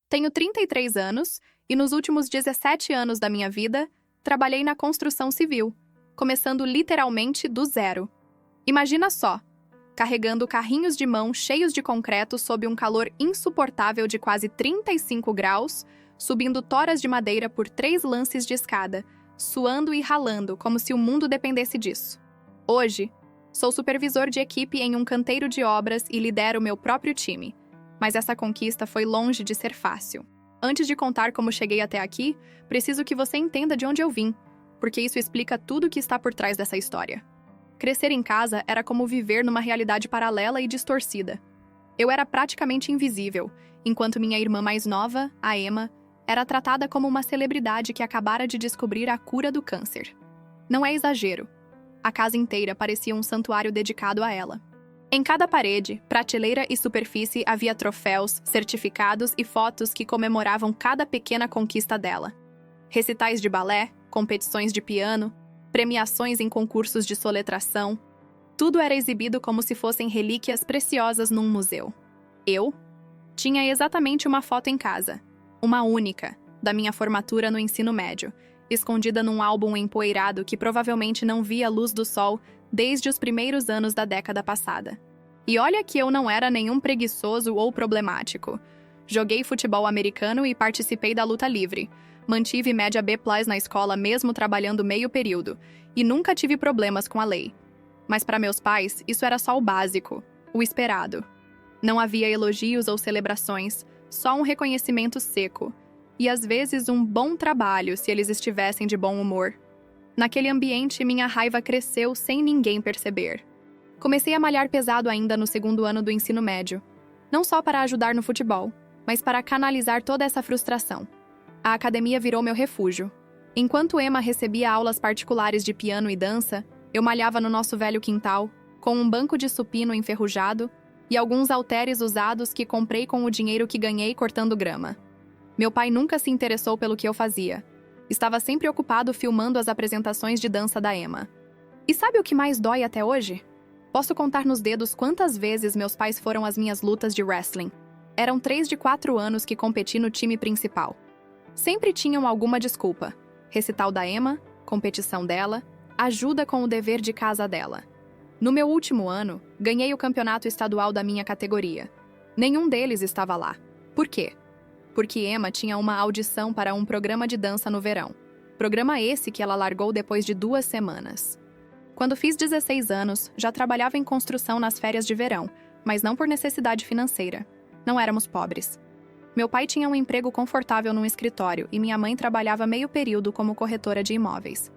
Tenho 33 anos e nos últimos 17 anos da minha vida, trabalhei na construção civil, começando literalmente do zero. Imagina só, carregando carrinhos de mão cheios de concreto sob um calor insuportável de quase 35 graus, subindo toras de madeira por 3 lances de escada, suando e ralando como se o mundo dependesse disso. Hoje, sou supervisor de equipe em um canteiro de obras e lidero meu próprio time, mas essa conquista foi longe de ser fácil. Antes de contar como cheguei até aqui, preciso que você entenda de onde eu vim, porque isso explica tudo o que está por trás dessa história. Crescer em casa era como viver numa realidade paralela e distorcida. Eu era praticamente invisível, enquanto minha irmã mais nova, a Emma, era tratada como uma celebridade que acabara de descobrir a cura do câncer. Não é exagero. A casa inteira parecia um santuário dedicado a ela. Em cada parede, prateleira e superfície havia troféus, certificados e fotos que comemoravam cada pequena conquista dela. Recitais de balé, competições de piano, premiações em concursos de soletração. Tudo era exibido como se fossem relíquias preciosas num museu. Eu tinha exatamente uma foto em casa, uma única, da minha formatura no ensino médio, escondida num álbum empoeirado que provavelmente não via a luz do sol desde os primeiros anos da década passada. E olha que eu não era nenhum preguiçoso ou problemático. Joguei futebol americano e participei da luta livre. Mantive média B+ na escola mesmo trabalhando meio período, e nunca tive problemas com a lei. Mas para meus pais, isso era só o básico, o esperado. Não havia elogios ou celebrações, só um reconhecimento seco, e às vezes um bom trabalho se eles estivessem de bom humor. Naquele ambiente, minha raiva cresceu sem ninguém perceber. Comecei a malhar pesado ainda no segundo ano do ensino médio, não só para ajudar no futebol, mas para canalizar toda essa frustração. A academia virou meu refúgio. Enquanto Emma recebia aulas particulares de piano e dança, eu malhava no nosso velho quintal, com um banco de supino enferrujado e alguns halteres usados que comprei com o dinheiro que ganhei cortando grama. Meu pai nunca se interessou pelo que eu fazia. Estava sempre ocupado filmando as apresentações de dança da Emma. E sabe o que mais dói até hoje? Posso contar nos dedos quantas vezes meus pais foram às minhas lutas de wrestling. Eram 3 de 4 anos que competi no time principal. Sempre tinham alguma desculpa. Recital da Emma, competição dela, ajuda com o dever de casa dela. No meu último ano, ganhei o campeonato estadual da minha categoria. Nenhum deles estava lá. Por quê? Porque Emma tinha uma audição para um programa de dança no verão. Programa esse que ela largou depois de 2 semanas. Quando fiz 16 anos, já trabalhava em construção nas férias de verão, mas não por necessidade financeira. Não éramos pobres. Meu pai tinha um emprego confortável num escritório e minha mãe trabalhava meio período como corretora de imóveis.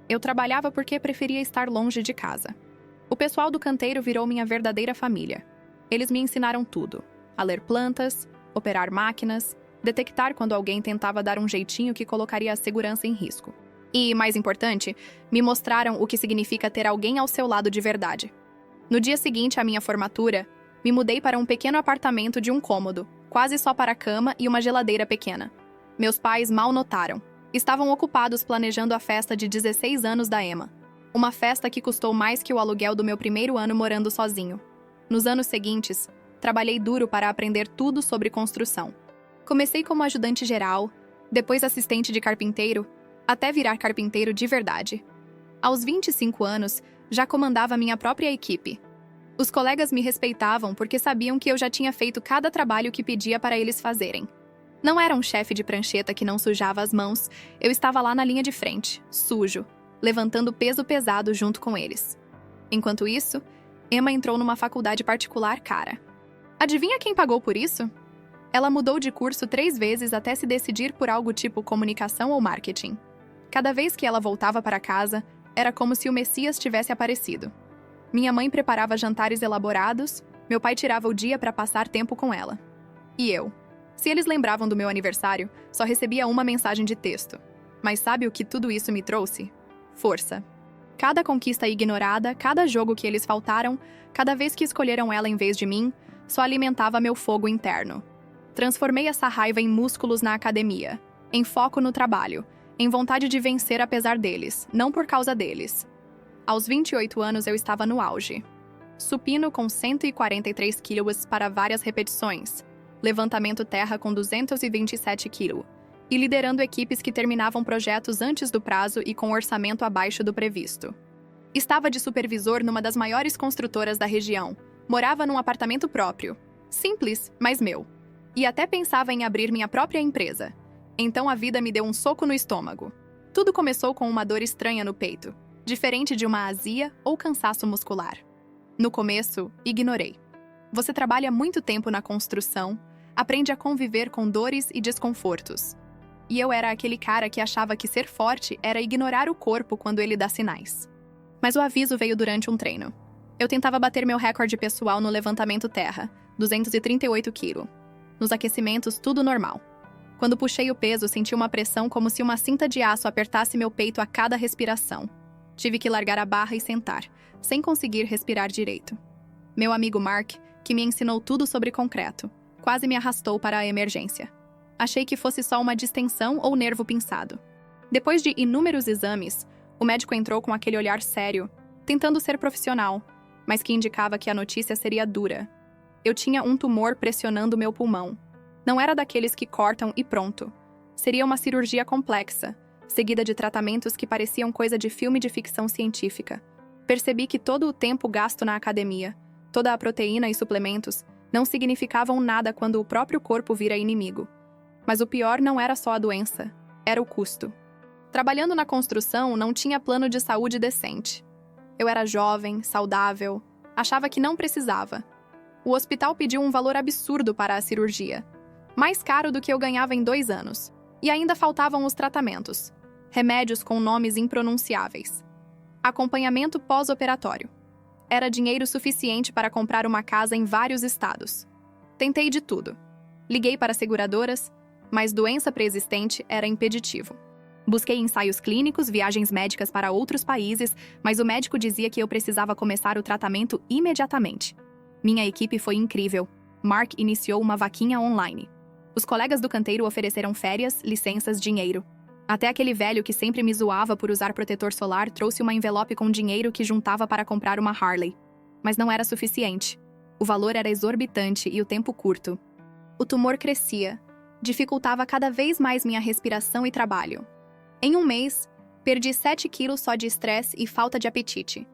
Eu trabalhava porque preferia estar longe de casa. O pessoal do canteiro virou minha verdadeira família. Eles me ensinaram tudo: a ler plantas, operar máquinas, detectar quando alguém tentava dar um jeitinho que colocaria a segurança em risco. E, mais importante, me mostraram o que significa ter alguém ao seu lado de verdade. No dia seguinte à minha formatura, me mudei para um pequeno apartamento de um cômodo, quase só para a cama e uma geladeira pequena. Meus pais mal notaram. Estavam ocupados planejando a festa de 16 anos da Emma. Uma festa que custou mais que o aluguel do meu primeiro ano morando sozinho. Nos anos seguintes, trabalhei duro para aprender tudo sobre construção. Comecei como ajudante geral, depois assistente de carpinteiro, até virar carpinteiro de verdade. Aos 25 anos, já comandava minha própria equipe. Os colegas me respeitavam porque sabiam que eu já tinha feito cada trabalho que pedia para eles fazerem. Não era um chefe de prancheta que não sujava as mãos, eu estava lá na linha de frente, sujo, levantando peso pesado junto com eles. Enquanto isso, Emma entrou numa faculdade particular cara. Adivinha quem pagou por isso? Ela mudou de curso 3 vezes até se decidir por algo tipo comunicação ou marketing. Cada vez que ela voltava para casa, era como se o Messias tivesse aparecido. Minha mãe preparava jantares elaborados, meu pai tirava o dia para passar tempo com ela. E eu? Se eles lembravam do meu aniversário, só recebia uma mensagem de texto. Mas sabe o que tudo isso me trouxe? Força. Cada conquista ignorada, cada jogo que eles faltaram, cada vez que escolheram ela em vez de mim, só alimentava meu fogo interno. Transformei essa raiva em músculos na academia, em foco no trabalho, em vontade de vencer apesar deles, não por causa deles. Aos 28 anos eu estava no auge. Supino com 143 quilos para várias repetições. levantamento terra com 227 kg, e liderando equipes que terminavam projetos antes do prazo e com orçamento abaixo do previsto. Estava de supervisor numa das maiores construtoras da região. Morava num apartamento próprio. Simples, mas meu. E até pensava em abrir minha própria empresa. Então a vida me deu um soco no estômago. Tudo começou com uma dor estranha no peito, diferente de uma azia ou cansaço muscular. No começo, ignorei. Você trabalha muito tempo na construção, aprende a conviver com dores e desconfortos. E eu era aquele cara que achava que ser forte era ignorar o corpo quando ele dá sinais. Mas o aviso veio durante um treino. Eu tentava bater meu recorde pessoal no levantamento terra, 238 kg. Nos aquecimentos, tudo normal. Quando puxei o peso, senti uma pressão como se uma cinta de aço apertasse meu peito a cada respiração. Tive que largar a barra e sentar, sem conseguir respirar direito. Meu amigo Mark, que me ensinou tudo sobre concreto, quase me arrastou para a emergência. Achei que fosse só uma distensão ou nervo pinçado. Depois de inúmeros exames, o médico entrou com aquele olhar sério, tentando ser profissional, mas que indicava que a notícia seria dura. Eu tinha um tumor pressionando meu pulmão. Não era daqueles que cortam e pronto. Seria uma cirurgia complexa, seguida de tratamentos que pareciam coisa de filme de ficção científica. Percebi que todo o tempo gasto na academia, toda a proteína e suplementos, não significavam nada quando o próprio corpo vira inimigo. Mas o pior não era só a doença, era o custo. Trabalhando na construção, não tinha plano de saúde decente. Eu era jovem, saudável, achava que não precisava. O hospital pediu um valor absurdo para a cirurgia, mais caro do que eu ganhava em 2 anos. E ainda faltavam os tratamentos, remédios com nomes impronunciáveis. Acompanhamento pós-operatório. Era dinheiro suficiente para comprar uma casa em vários estados. Tentei de tudo. Liguei para seguradoras, mas doença pré-existente era impeditivo. Busquei ensaios clínicos, viagens médicas para outros países, mas o médico dizia que eu precisava começar o tratamento imediatamente. Minha equipe foi incrível. Mark iniciou uma vaquinha online. Os colegas do canteiro ofereceram férias, licenças, dinheiro. Até aquele velho que sempre me zoava por usar protetor solar trouxe uma envelope com dinheiro que juntava para comprar uma Harley. Mas não era suficiente. O valor era exorbitante e o tempo curto. O tumor crescia, dificultava cada vez mais minha respiração e trabalho. Em um mês, perdi 7 quilos só de estresse e falta de apetite.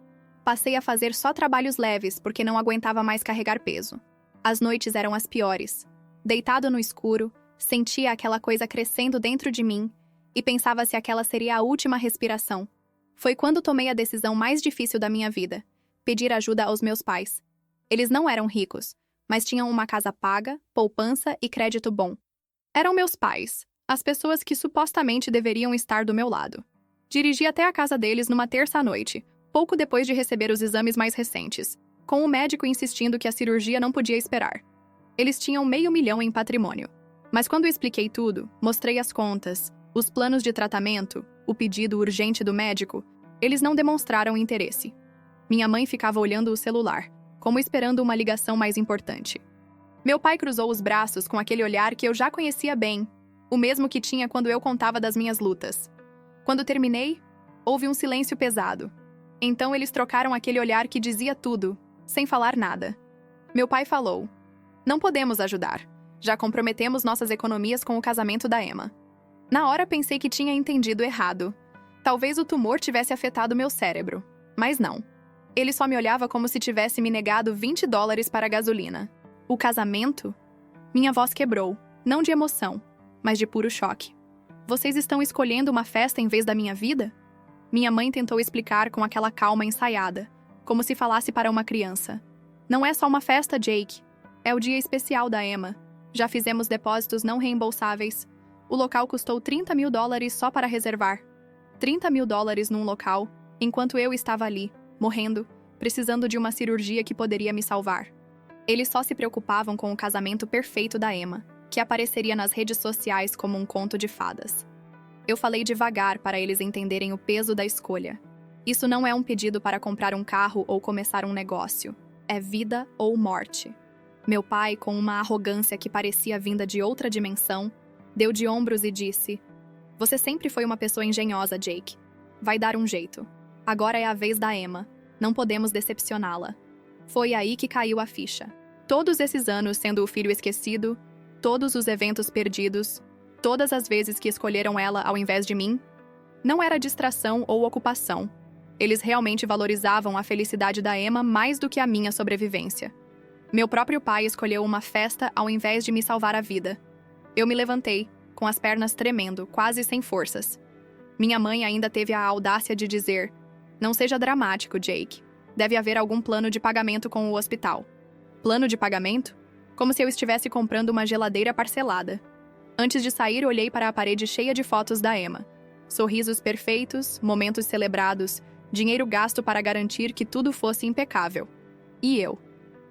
Passei a fazer só trabalhos leves porque não aguentava mais carregar peso. As noites eram as piores. Deitado no escuro, sentia aquela coisa crescendo dentro de mim e pensava se aquela seria a última respiração. Foi quando tomei a decisão mais difícil da minha vida: pedir ajuda aos meus pais. Eles não eram ricos, mas tinham uma casa paga, poupança e crédito bom. Eram meus pais, as pessoas que supostamente deveriam estar do meu lado. Dirigi até a casa deles numa terça-noite, pouco depois de receber os exames mais recentes, com o médico insistindo que a cirurgia não podia esperar. Eles tinham $500 mil em patrimônio. Mas quando eu expliquei tudo, mostrei as contas, os planos de tratamento, o pedido urgente do médico, eles não demonstraram interesse. Minha mãe ficava olhando o celular, como esperando uma ligação mais importante. Meu pai cruzou os braços com aquele olhar que eu já conhecia bem, o mesmo que tinha quando eu contava das minhas lutas. Quando terminei, houve um silêncio pesado. Então eles trocaram aquele olhar que dizia tudo, sem falar nada. Meu pai falou: "Não podemos ajudar. Já comprometemos nossas economias com o casamento da Emma." Na hora pensei que tinha entendido errado. Talvez o tumor tivesse afetado meu cérebro, mas não. Ele só me olhava como se tivesse me negado $20 para a gasolina. O casamento? Minha voz quebrou, não de emoção, mas de puro choque. Vocês estão escolhendo uma festa em vez da minha vida? Minha mãe tentou explicar com aquela calma ensaiada, como se falasse para uma criança. Não é só uma festa, Jake. É o dia especial da Emma. Já fizemos depósitos não reembolsáveis. O local custou $30 mil só para reservar. $30 mil num local, enquanto eu estava ali, morrendo, precisando de uma cirurgia que poderia me salvar. Eles só se preocupavam com o casamento perfeito da Emma, que apareceria nas redes sociais como um conto de fadas. Eu falei devagar para eles entenderem o peso da escolha. Isso não é um pedido para comprar um carro ou começar um negócio. É vida ou morte. Meu pai, com uma arrogância que parecia vinda de outra dimensão, deu de ombros e disse: "Você sempre foi uma pessoa engenhosa, Jake. Vai dar um jeito. Agora é a vez da Emma. Não podemos decepcioná-la." Foi aí que caiu a ficha. Todos esses anos sendo o filho esquecido, Todos os eventos perdidos, todas as vezes que escolheram ela ao invés de mim, não era distração ou ocupação. Eles realmente valorizavam a felicidade da Emma mais do que a minha sobrevivência. Meu próprio pai escolheu uma festa ao invés de me salvar a vida. Eu me levantei, com as pernas tremendo, quase sem forças. Minha mãe ainda teve a audácia de dizer: "Não seja dramático, Jake. Deve haver algum plano de pagamento com o hospital." Plano de pagamento? Como se eu estivesse comprando uma geladeira parcelada. Antes de sair, olhei para a parede cheia de fotos da Emma. Sorrisos perfeitos, momentos celebrados, dinheiro gasto para garantir que tudo fosse impecável. E eu?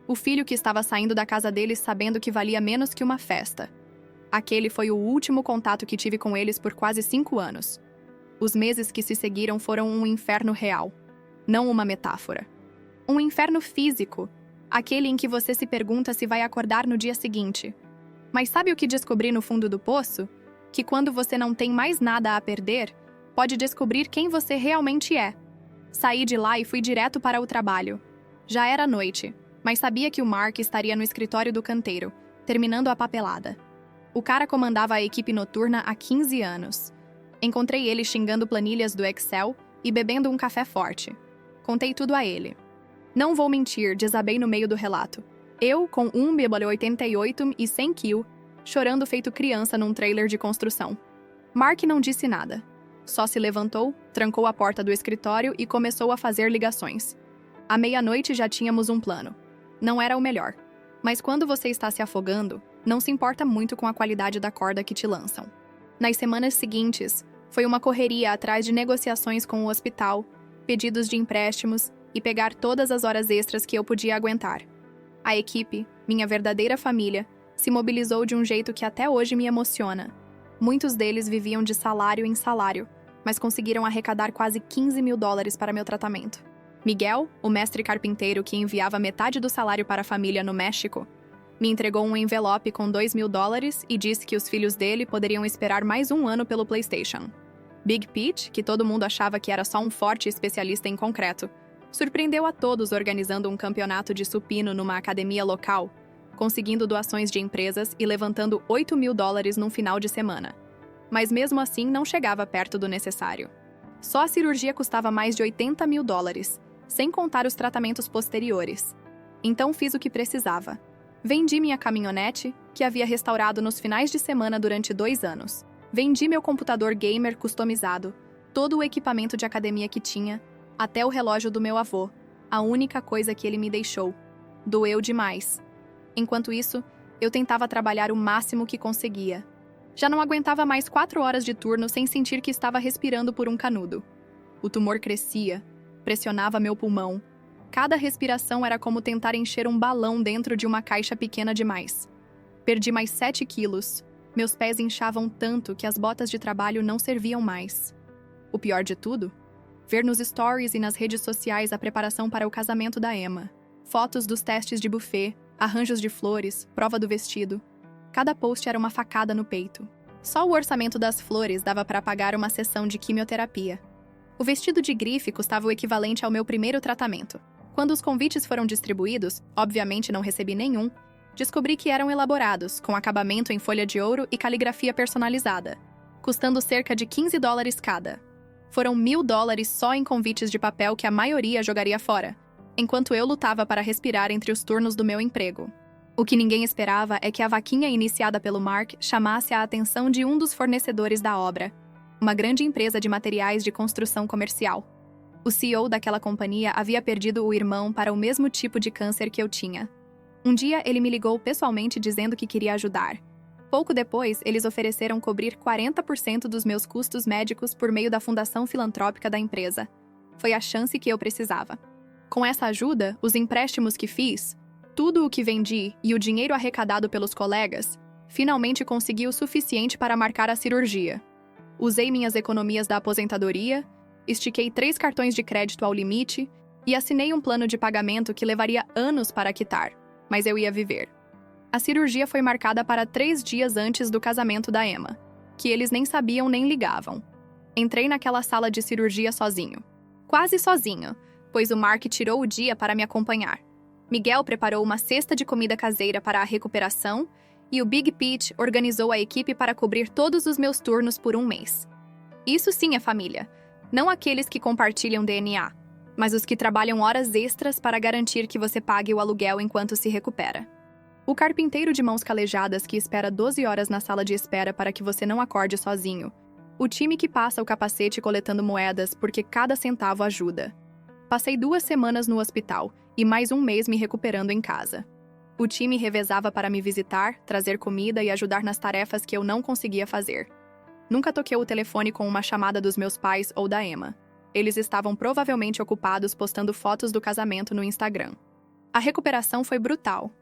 O filho que estava saindo da casa deles sabendo que valia menos que uma festa. Aquele foi o último contato que tive com eles por quase 5 anos. Os meses que se seguiram foram um inferno real, não uma metáfora. Um inferno físico, aquele em que você se pergunta se vai acordar no dia seguinte. Mas sabe o que descobri no fundo do poço? Que quando você não tem mais nada a perder, pode descobrir quem você realmente é. Saí de lá e fui direto para o trabalho. Já era noite, mas sabia que o Mark estaria no escritório do canteiro, terminando a papelada. O cara comandava a equipe noturna há 15 anos. Encontrei ele xingando planilhas do Excel e bebendo um café forte. Contei tudo a ele. Não vou mentir, desabei no meio do relato. Eu, com 1,88 e 100 kg, chorando feito criança num trailer de construção. Mark não disse nada. Só se levantou, trancou a porta do escritório e começou a fazer ligações. À meia-noite já tínhamos um plano. Não era o melhor. Mas quando você está se afogando, não se importa muito com a qualidade da corda que te lançam. Nas semanas seguintes, foi uma correria atrás de negociações com o hospital, pedidos de empréstimos e pegar todas as horas extras que eu podia aguentar. A equipe, minha verdadeira família, se mobilizou de um jeito que até hoje me emociona. Muitos deles viviam de salário em salário, mas conseguiram arrecadar quase $15.000 para meu tratamento. Miguel, o mestre carpinteiro que enviava metade do salário para a família no México, me entregou um envelope com $2.000 e disse que os filhos dele poderiam esperar mais um ano pelo PlayStation. Big Pete, que todo mundo achava que era só um forte especialista em concreto, surpreendeu a todos organizando um campeonato de supino numa academia local, conseguindo doações de empresas e levantando $8.000 num final de semana. Mas mesmo assim não chegava perto do necessário. Só a cirurgia custava mais de $80.000, sem contar os tratamentos posteriores. Então fiz o que precisava. Vendi minha caminhonete, que havia restaurado nos finais de semana durante 2 anos. Vendi meu computador gamer customizado, todo o equipamento de academia que tinha, até o relógio do meu avô, a única coisa que ele me deixou. Doeu demais. Enquanto isso, eu tentava trabalhar o máximo que conseguia. Já não aguentava mais 4 horas de turno sem sentir que estava respirando por um canudo. O tumor crescia, pressionava meu pulmão. Cada respiração era como tentar encher um balão dentro de uma caixa pequena demais. Perdi mais 7 quilos. Meus pés inchavam tanto que as botas de trabalho não serviam mais. O pior de tudo? Ver nos stories e nas redes sociais a preparação para o casamento da Emma. Fotos dos testes de buffet, arranjos de flores, prova do vestido. Cada post era uma facada no peito. Só o orçamento das flores dava para pagar uma sessão de quimioterapia. O vestido de grife custava o equivalente ao meu primeiro tratamento. Quando os convites foram distribuídos, obviamente não recebi nenhum, descobri que eram elaborados, com acabamento em folha de ouro e caligrafia personalizada, custando cerca de $15 cada. Foram $1.000 só em convites de papel que a maioria jogaria fora, enquanto eu lutava para respirar entre os turnos do meu emprego. O que ninguém esperava é que a vaquinha iniciada pelo Mark chamasse a atenção de um dos fornecedores da obra, uma grande empresa de materiais de construção comercial. O CEO daquela companhia havia perdido o irmão para o mesmo tipo de câncer que eu tinha. Um dia ele me ligou pessoalmente dizendo que queria ajudar. Pouco depois, eles ofereceram cobrir 40% dos meus custos médicos por meio da fundação filantrópica da empresa. Foi a chance que eu precisava. Com essa ajuda, os empréstimos que fiz, tudo o que vendi e o dinheiro arrecadado pelos colegas, finalmente consegui o suficiente para marcar a cirurgia. Usei minhas economias da aposentadoria, estiquei 3 cartões de crédito ao limite e assinei um plano de pagamento que levaria anos para quitar, mas eu ia viver. A cirurgia foi marcada para 3 dias antes do casamento da Emma, que eles nem sabiam nem ligavam. Entrei naquela sala de cirurgia sozinho. Quase sozinho, pois o Mark tirou o dia para me acompanhar. Miguel preparou uma cesta de comida caseira para a recuperação e o Big Pete organizou a equipe para cobrir todos os meus turnos por um mês. Isso sim é família. Não aqueles que compartilham DNA, mas os que trabalham horas extras para garantir que você pague o aluguel enquanto se recupera. O carpinteiro de mãos calejadas que espera 12 horas na sala de espera para que você não acorde sozinho. O time que passa o capacete coletando moedas porque cada centavo ajuda. Passei 2 semanas no hospital e mais um mês me recuperando em casa. O time revezava para me visitar, trazer comida e ajudar nas tarefas que eu não conseguia fazer. Nunca toquei o telefone com uma chamada dos meus pais ou da Emma. Eles estavam provavelmente ocupados postando fotos do casamento no Instagram. A recuperação foi brutal.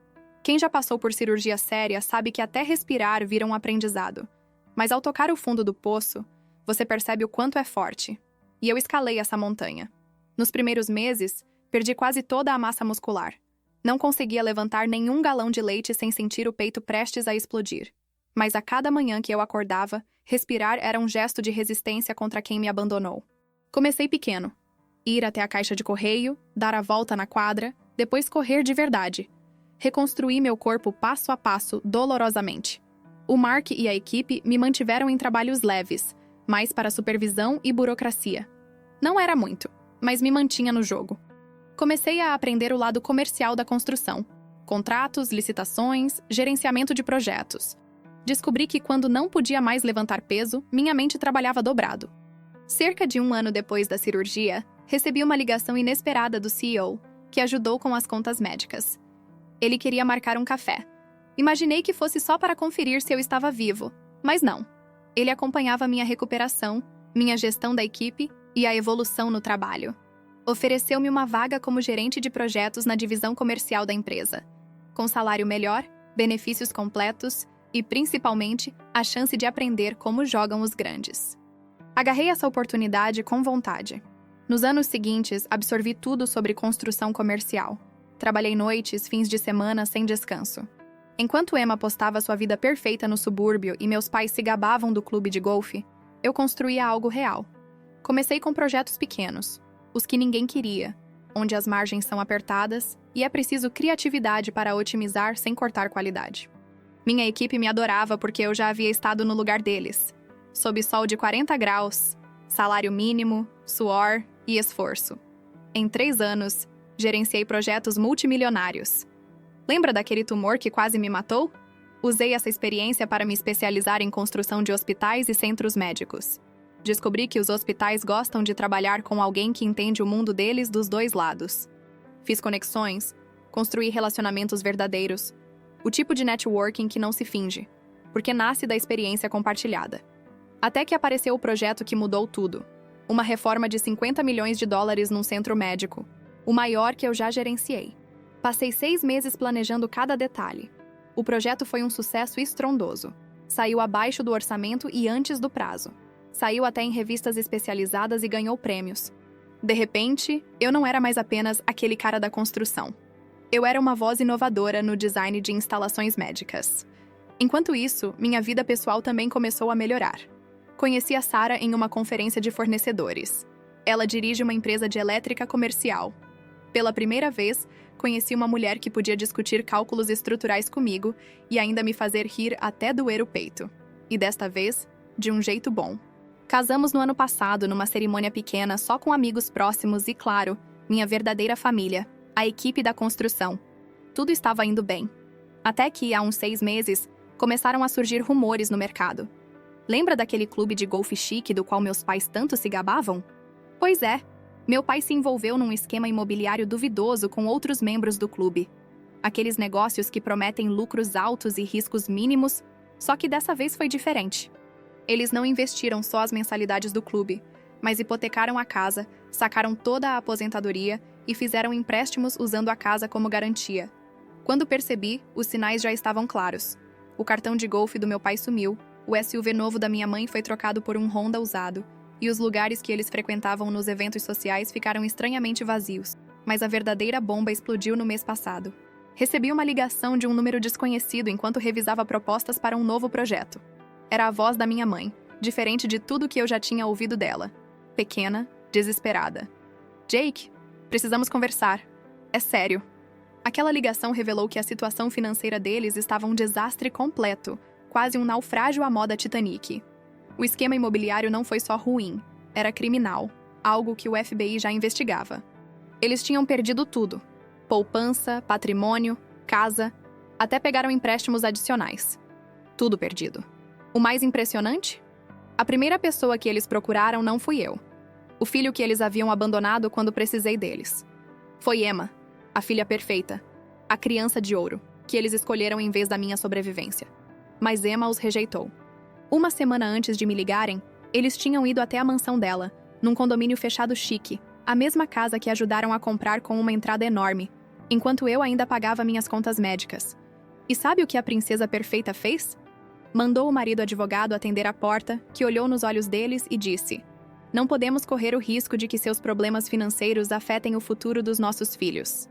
Quem já passou por cirurgia séria sabe que até respirar vira um aprendizado. Mas ao tocar o fundo do poço, você percebe o quanto é forte. E eu escalei essa montanha. Nos primeiros meses, perdi quase toda a massa muscular. Não conseguia levantar nenhum galão de leite sem sentir o peito prestes a explodir. Mas a cada manhã que eu acordava, respirar era um gesto de resistência contra quem me abandonou. Comecei pequeno. Ir até a caixa de correio, dar a volta na quadra, depois correr de verdade. Reconstruí meu corpo passo a passo, dolorosamente. O Mark e a equipe me mantiveram em trabalhos leves, mais para supervisão e burocracia. Não era muito, mas me mantinha no jogo. Comecei a aprender o lado comercial da construção. Contratos, licitações, gerenciamento de projetos. Descobri que quando não podia mais levantar peso, minha mente trabalhava dobrado. Cerca de 1 ano depois da cirurgia, recebi uma ligação inesperada do CEO, que ajudou com as contas médicas. Ele queria marcar um café. Imaginei que fosse só para conferir se eu estava vivo, mas não. Ele acompanhava minha recuperação, minha gestão da equipe e a evolução no trabalho. Ofereceu-me uma vaga como gerente de projetos na divisão comercial da empresa, com salário melhor, benefícios completos e, principalmente, a chance de aprender como jogam os grandes. Agarrei essa oportunidade com vontade. Nos anos seguintes, absorvi tudo sobre construção comercial. Trabalhei noites, fins de semana, sem descanso. Enquanto Emma postava sua vida perfeita no subúrbio e meus pais se gabavam do clube de golfe, eu construía algo real. Comecei com projetos pequenos, os que ninguém queria, onde as margens são apertadas e é preciso criatividade para otimizar sem cortar qualidade. Minha equipe me adorava porque eu já havia estado no lugar deles, sob sol de 40 graus, salário mínimo, suor e esforço. Em 3 anos, gerenciei projetos multimilionários. Lembra daquele tumor que quase me matou? Usei essa experiência para me especializar em construção de hospitais e centros médicos. Descobri que os hospitais gostam de trabalhar com alguém que entende o mundo deles dos 2 lados. Fiz conexões, construí relacionamentos verdadeiros, o tipo de networking que não se finge, porque nasce da experiência compartilhada. Até que apareceu o projeto que mudou tudo. Uma reforma de 50 milhões de dólares num centro médico, o maior que eu já gerenciei. Passei 6 meses planejando cada detalhe. O projeto foi um sucesso estrondoso. Saiu abaixo do orçamento e antes do prazo. Saiu até em revistas especializadas e ganhou prêmios. De repente, eu não era mais apenas aquele cara da construção. Eu era uma voz inovadora no design de instalações médicas. Enquanto isso, minha vida pessoal também começou a melhorar. Conheci a Sarah em uma conferência de fornecedores. Ela dirige uma empresa de elétrica comercial. Pela primeira vez, conheci uma mulher que podia discutir cálculos estruturais comigo e ainda me fazer rir até doer o peito. E desta vez, de um jeito bom. Casamos no ano passado numa cerimônia pequena só com amigos próximos e, claro, minha verdadeira família, a equipe da construção. Tudo estava indo bem. Até que, há uns 6 meses, começaram a surgir rumores no mercado. Lembra daquele clube de golfe chique do qual meus pais tanto se gabavam? Pois é, meu pai se envolveu num esquema imobiliário duvidoso com outros membros do clube. Aqueles negócios que prometem lucros altos e riscos mínimos, só que dessa vez foi diferente. Eles não investiram só as mensalidades do clube, mas hipotecaram a casa, sacaram toda a aposentadoria e fizeram empréstimos usando a casa como garantia. Quando percebi, os sinais já estavam claros. O cartão de golfe do meu pai sumiu, o SUV novo da minha mãe foi trocado por um Honda usado, e os lugares que eles frequentavam nos eventos sociais ficaram estranhamente vazios. Mas a verdadeira bomba explodiu no mês passado. Recebi uma ligação de um número desconhecido enquanto revisava propostas para um novo projeto. Era a voz da minha mãe, diferente de tudo que eu já tinha ouvido dela. Pequena, desesperada. "Jake, precisamos conversar. É sério." Aquela ligação revelou que a situação financeira deles estava um desastre completo, quase um naufrágio à moda Titanic. O esquema imobiliário não foi só ruim, era criminal, algo que o FBI já investigava. Eles tinham perdido tudo: poupança, patrimônio, casa, até pegaram empréstimos adicionais. Tudo perdido. O mais impressionante? A primeira pessoa que eles procuraram não fui eu. O filho que eles haviam abandonado quando precisei deles. Foi Emma, a filha perfeita, a criança de ouro, que eles escolheram em vez da minha sobrevivência. Mas Emma os rejeitou. Uma semana antes de me ligarem, eles tinham ido até a mansão dela, num condomínio fechado chique, a mesma casa que ajudaram a comprar com uma entrada enorme, enquanto eu ainda pagava minhas contas médicas. E sabe o que a princesa perfeita fez? Mandou o marido advogado atender a porta, que olhou nos olhos deles e disse: "Não podemos correr o risco de que seus problemas financeiros afetem o futuro dos nossos filhos."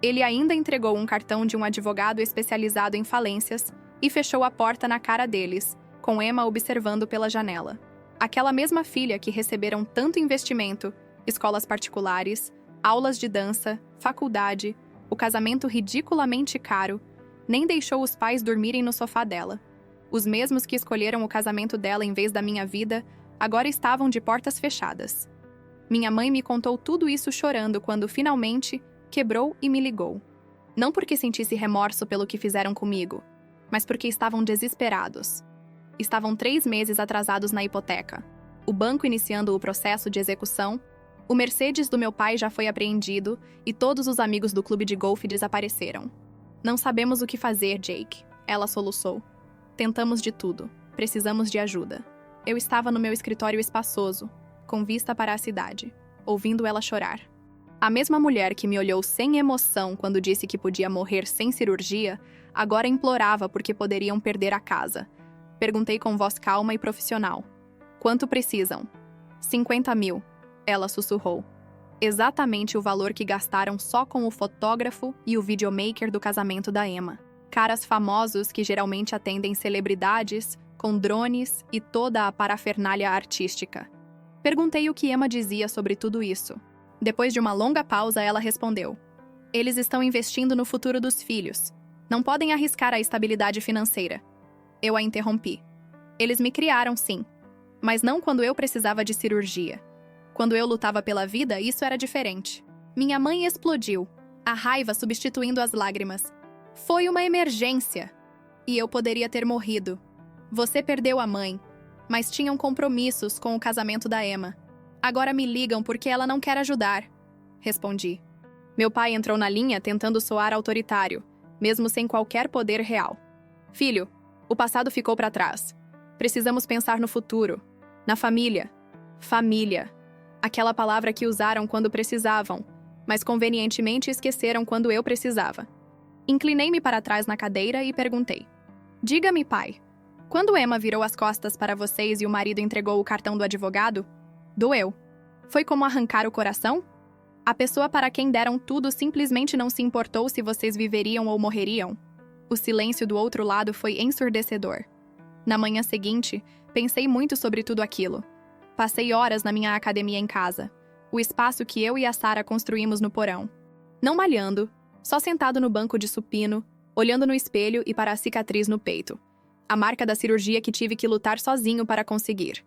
Ele ainda entregou um cartão de um advogado especializado em falências e fechou a porta na cara deles, com Emma observando pela janela. Aquela mesma filha que receberam tanto investimento, escolas particulares, aulas de dança, faculdade, o casamento ridiculamente caro, nem deixou os pais dormirem no sofá dela. Os mesmos que escolheram o casamento dela em vez da minha vida, agora estavam de portas fechadas. Minha mãe me contou tudo isso chorando quando, finalmente, quebrou e me ligou. Não porque sentisse remorso pelo que fizeram comigo, mas porque estavam desesperados. Estavam 3 meses atrasados na hipoteca. O banco iniciando o processo de execução, o Mercedes do meu pai já foi apreendido e todos os amigos do clube de golfe desapareceram. "Não sabemos o que fazer, Jake", ela soluçou. "Tentamos de tudo. Precisamos de ajuda." Eu estava no meu escritório espaçoso, com vista para a cidade, ouvindo ela chorar. A mesma mulher que me olhou sem emoção quando disse que podia morrer sem cirurgia, agora implorava porque poderiam perder a casa. Perguntei com voz calma e profissional: "Quanto precisam?" 50 mil, ela sussurrou. Exatamente o valor que gastaram só com o fotógrafo e o videomaker do casamento da Emma. Caras famosos que geralmente atendem celebridades, com drones e toda a parafernália artística. Perguntei o que Emma dizia sobre tudo isso. Depois de uma longa pausa, ela respondeu: "Eles estão investindo no futuro dos filhos. Não podem arriscar a estabilidade financeira." Eu a interrompi. "Eles me criaram, sim. Mas não quando eu precisava de cirurgia. Quando eu lutava pela vida, isso era diferente." Minha mãe explodiu, a raiva substituindo as lágrimas. "Foi uma emergência. E eu poderia ter morrido. Você perdeu a mãe, mas tinham compromissos com o casamento da Emma. Agora me ligam porque ela não quer ajudar." Respondi. Meu pai entrou na linha tentando soar autoritário, mesmo sem qualquer poder real. "Filho, o passado ficou para trás. Precisamos pensar no futuro, na família." Família. Aquela palavra que usaram quando precisavam, mas convenientemente esqueceram quando eu precisava. Inclinei-me para trás na cadeira e perguntei: "Diga-me, pai, quando Emma virou as costas para vocês e o marido entregou o cartão do advogado, doeu. Foi como arrancar o coração? A pessoa para quem deram tudo simplesmente não se importou se vocês viveriam ou morreriam?" O silêncio do outro lado foi ensurdecedor. Na manhã seguinte, pensei muito sobre tudo aquilo. Passei horas na minha academia em casa, o espaço que eu e a Sarah construímos no porão. Não malhando, só sentado no banco de supino, olhando no espelho e para a cicatriz no peito. A marca da cirurgia que tive que lutar sozinho para conseguir.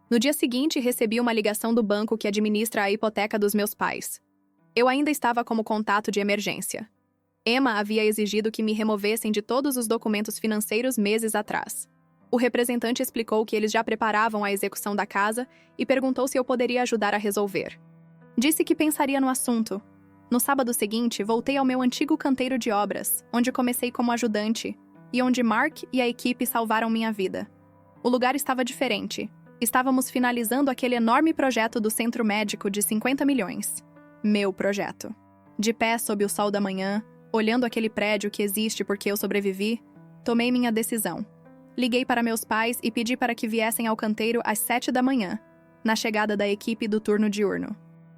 No dia seguinte, recebi uma ligação do banco que administra a hipoteca dos meus pais. Eu ainda estava como contato de emergência. Emma havia exigido que me removessem de todos os documentos financeiros meses atrás. O representante explicou que eles já preparavam a execução da casa e perguntou se eu poderia ajudar a resolver. Disse que pensaria no assunto. No sábado seguinte, voltei ao meu antigo canteiro de obras, onde comecei como ajudante, e onde Mark e a equipe salvaram minha vida. O lugar estava diferente. Estávamos finalizando aquele enorme projeto do centro médico de 50 milhões. Meu projeto. De pé sob o sol da manhã, olhando aquele prédio que existe porque eu sobrevivi, tomei minha decisão. Liguei para meus pais e pedi para que viessem ao canteiro às 7 da manhã, na chegada da equipe do turno diurno.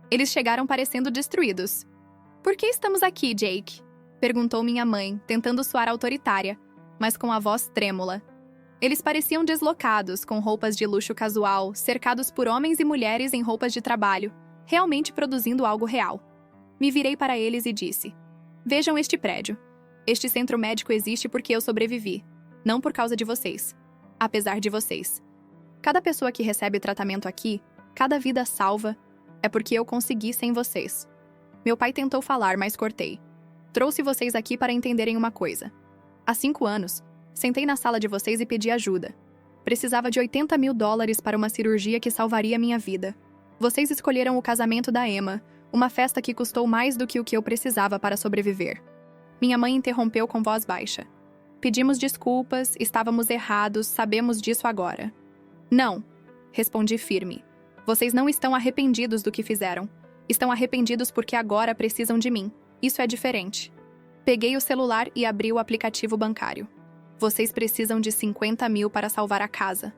Eles chegaram parecendo destruídos. "Por que estamos aqui, Jake?" perguntou minha mãe, tentando soar autoritária, mas com a voz trêmula. Eles pareciam deslocados, com roupas de luxo casual, cercados por homens e mulheres em roupas de trabalho, realmente produzindo algo real. Me virei para eles e disse: Vejam este prédio. Este centro médico existe porque eu sobrevivi, não por causa de vocês. Apesar de vocês. Cada pessoa que recebe tratamento aqui, cada vida salva, é porque eu consegui sem vocês. Meu pai tentou falar, mas cortei. Trouxe vocês aqui para entenderem uma coisa. Há 5 anos, sentei na sala de vocês e pedi ajuda. Precisava de $80.000 para uma cirurgia que salvaria minha vida. Vocês escolheram o casamento da Emma, uma festa que custou mais do que o que eu precisava para sobreviver. Minha mãe interrompeu com voz baixa. Pedimos desculpas, estávamos errados, sabemos disso agora. Não, respondi firme. Vocês não estão arrependidos do que fizeram. Estão arrependidos porque agora precisam de mim. Isso é diferente. Peguei o celular e abri o aplicativo bancário. Vocês precisam de 50 mil para salvar a casa.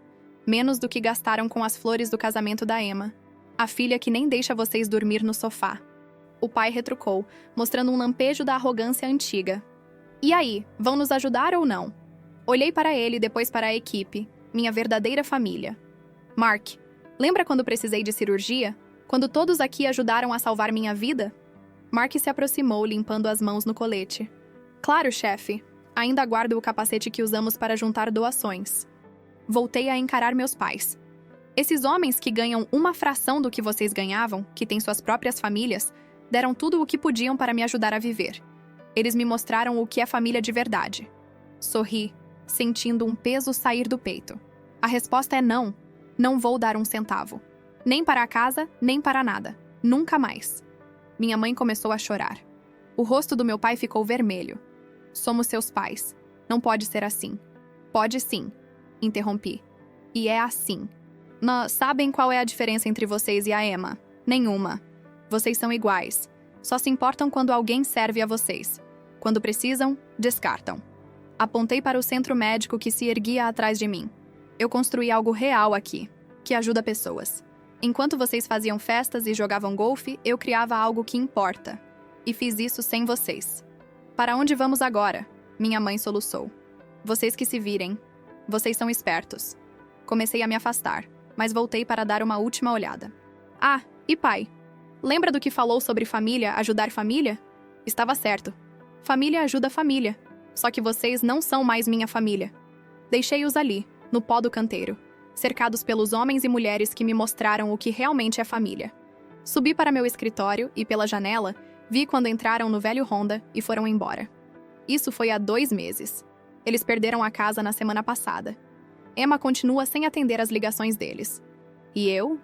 Menos do que gastaram com as flores do casamento da Emma. A filha que nem deixa vocês dormir no sofá. O pai retrucou, mostrando um lampejo da arrogância antiga. E aí, vão nos ajudar ou não? Olhei para ele e depois para a equipe, minha verdadeira família. Mark, lembra quando precisei de cirurgia? Quando todos aqui ajudaram a salvar minha vida? Mark se aproximou, limpando as mãos no colete. Claro, chefe. Ainda guardo o capacete que usamos para juntar doações. Voltei a encarar meus pais. Esses homens que ganham uma fração do que vocês ganhavam, que têm suas próprias famílias, deram tudo o que podiam para me ajudar a viver. Eles me mostraram o que é família de verdade. Sorri, sentindo um peso sair do peito. A resposta é não. Não vou dar um centavo. Nem para a casa, nem para nada. Nunca mais. Minha mãe começou a chorar. O rosto do meu pai ficou vermelho. Somos seus pais. Não pode ser assim. Pode sim, interrompi. E é assim. Sabem qual é a diferença entre vocês e a Emma? Nenhuma. Vocês são iguais. Só se importam quando alguém serve a vocês. Quando precisam, descartam. Apontei para o centro médico que se erguia atrás de mim. Eu construí algo real aqui, que ajuda pessoas. Enquanto vocês faziam festas e jogavam golfe, eu criava algo que importa. E fiz isso sem vocês. Para onde vamos agora? Minha mãe soluçou. Vocês que se virem. Vocês são espertos. Comecei a me afastar, mas voltei para dar uma última olhada. Ah, e pai? Lembra do que falou sobre família ajudar família? Estava certo. Família ajuda família. Só que vocês não são mais minha família. Deixei-os ali, no pó do canteiro, cercados pelos homens e mulheres que me mostraram o que realmente é família. Subi para meu escritório e, pela janela, vi quando entraram no velho Honda e foram embora. Isso foi há 2 meses. Eles perderam a casa na semana passada. Emma continua sem atender as ligações deles. E eu?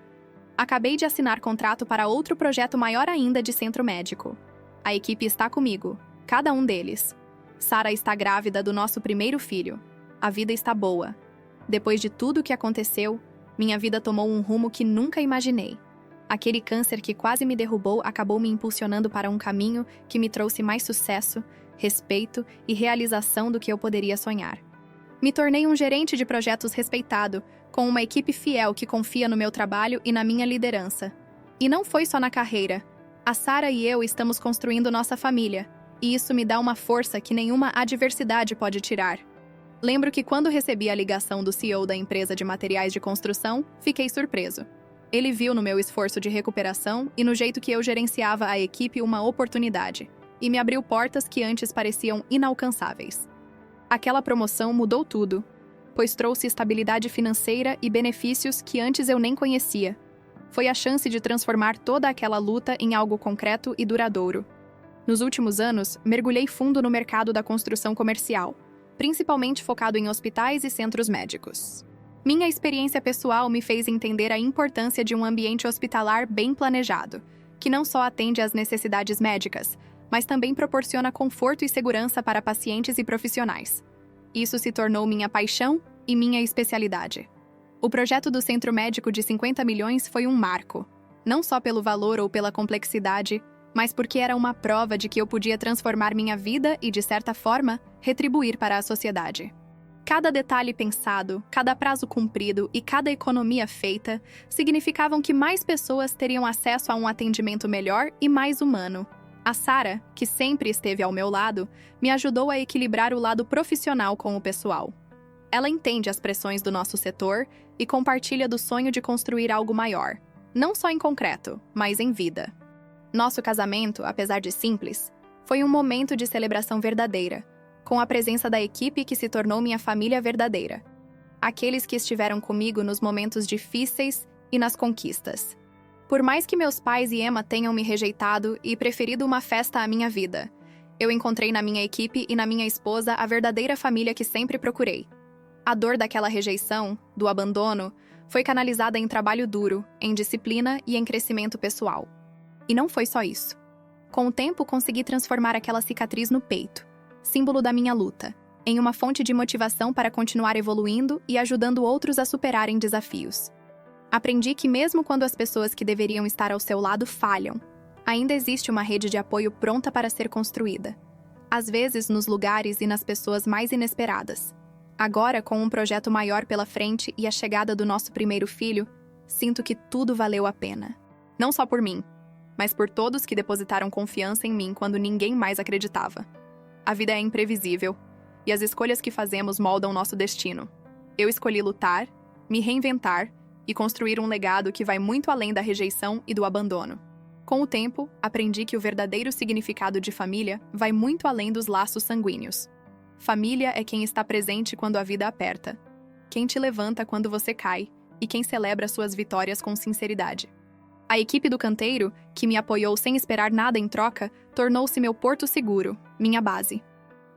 Acabei de assinar contrato para outro projeto maior ainda de centro médico. A equipe está comigo, cada um deles. Sarah está grávida do nosso primeiro filho. A vida está boa. Depois de tudo o que aconteceu, minha vida tomou um rumo que nunca imaginei. Aquele câncer que quase me derrubou acabou me impulsionando para um caminho que me trouxe mais sucesso, respeito e realização do que eu poderia sonhar. Me tornei um gerente de projetos respeitado, com uma equipe fiel que confia no meu trabalho e na minha liderança. E não foi só na carreira. A Sarah e eu estamos construindo nossa família, e isso me dá uma força que nenhuma adversidade pode tirar. Lembro que quando recebi a ligação do CEO da empresa de materiais de construção, fiquei surpreso. Ele viu no meu esforço de recuperação e no jeito que eu gerenciava a equipe uma oportunidade, e me abriu portas que antes pareciam inalcançáveis. Aquela promoção mudou tudo, pois trouxe estabilidade financeira e benefícios que antes eu nem conhecia. Foi a chance de transformar toda aquela luta em algo concreto e duradouro. Nos últimos anos, mergulhei fundo no mercado da construção comercial, principalmente focado em hospitais e centros médicos. Minha experiência pessoal me fez entender a importância de um ambiente hospitalar bem planejado, que não só atende às necessidades médicas, mas também proporciona conforto e segurança para pacientes e profissionais. Isso se tornou minha paixão e minha especialidade. O projeto do Centro Médico de 50 milhões foi um marco, não só pelo valor ou pela complexidade, mas porque era uma prova de que eu podia transformar minha vida e, de certa forma, retribuir para a sociedade. Cada detalhe pensado, cada prazo cumprido e cada economia feita significavam que mais pessoas teriam acesso a um atendimento melhor e mais humano. A Sarah, que sempre esteve ao meu lado, me ajudou a equilibrar o lado profissional com o pessoal. Ela entende as pressões do nosso setor e compartilha do sonho de construir algo maior, não só em concreto, mas em vida. Nosso casamento, apesar de simples, Foi um momento de celebração verdadeira, com a presença da equipe que se tornou minha família verdadeira. Aqueles que estiveram comigo nos momentos difíceis e nas conquistas. Por mais que meus pais e Emma tenham me rejeitado e preferido uma festa à minha vida, eu encontrei na minha equipe e na minha esposa a verdadeira família que sempre procurei. A dor daquela rejeição, do abandono, foi canalizada em trabalho duro, em disciplina e em crescimento pessoal. E não foi só isso. Com o tempo, consegui transformar aquela cicatriz no peito, símbolo da minha luta, em uma fonte de motivação para continuar evoluindo e ajudando outros a superarem desafios. Aprendi que mesmo quando as pessoas que deveriam estar ao seu lado falham, ainda existe uma rede de apoio pronta para ser construída. Às vezes nos lugares e nas pessoas mais inesperadas. Agora, com um projeto maior pela frente e a chegada do nosso primeiro filho, sinto que tudo valeu a pena. Não só por mim, mas por todos que depositaram confiança em mim quando ninguém mais acreditava. A vida é imprevisível, e as escolhas que fazemos moldam nosso destino. Eu escolhi lutar, me reinventar e construir um legado que vai muito além da rejeição e do abandono. Com o tempo, aprendi que o verdadeiro significado de família vai muito além dos laços sanguíneos. Família é quem está presente quando a vida aperta, quem te levanta quando você cai e quem celebra suas vitórias com sinceridade. A equipe do canteiro, que me apoiou sem esperar nada em troca, tornou-se meu porto seguro, minha base.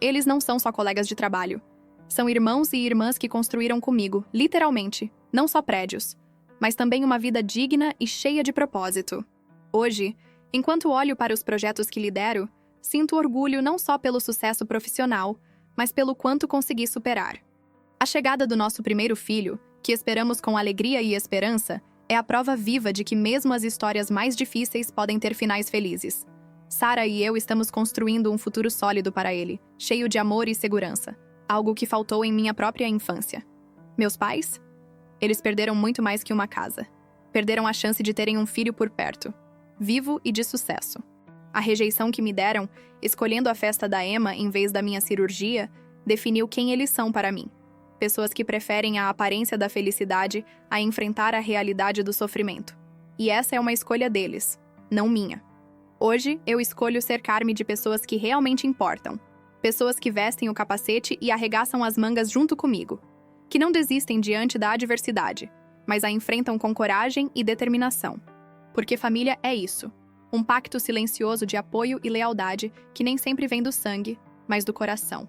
Eles não são só colegas de trabalho. São irmãos e irmãs que construíram comigo, literalmente, não só prédios, mas também uma vida digna e cheia de propósito. Hoje, enquanto olho para os projetos que lidero, sinto orgulho não só pelo sucesso profissional, mas pelo quanto consegui superar. A chegada do nosso primeiro filho, que esperamos com alegria e esperança, é a prova viva de que mesmo as histórias mais difíceis podem ter finais felizes. Sara e eu estamos construindo um futuro sólido para ele, cheio de amor e segurança, algo que faltou em minha própria infância. Meus pais? Eles perderam muito mais que uma casa. Perderam a chance de terem um filho por perto, vivo e de sucesso. A rejeição que me deram, escolhendo a festa da Emma em vez da minha cirurgia, definiu quem eles são para mim. Pessoas que preferem a aparência da felicidade a enfrentar a realidade do sofrimento. E essa é uma escolha deles, não minha. Hoje, eu escolho cercar-me de pessoas que realmente importam. Pessoas que vestem o capacete e arregaçam as mangas junto comigo. Que não desistem diante da adversidade, mas a enfrentam com coragem e determinação. Porque família é isso. Um pacto silencioso de apoio e lealdade que nem sempre vem do sangue, mas do coração.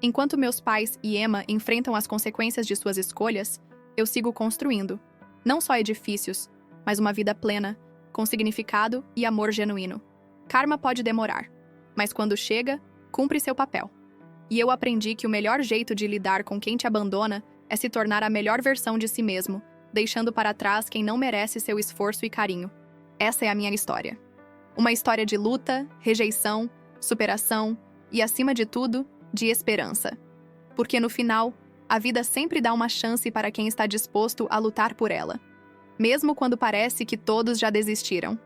Enquanto meus pais e Emma enfrentam as consequências de suas escolhas, eu sigo construindo, não só edifícios, mas uma vida plena, com significado e amor genuíno. Karma pode demorar, mas quando chega, cumpre seu papel. E eu aprendi que o melhor jeito de lidar com quem te abandona é se tornar a melhor versão de si mesmo, deixando para trás quem não merece seu esforço e carinho. Essa é a minha história. Uma história de luta, rejeição, superação e, acima de tudo, de esperança. Porque no final, a vida sempre dá uma chance para quem está disposto a lutar por ela. Mesmo quando parece que todos já desistiram.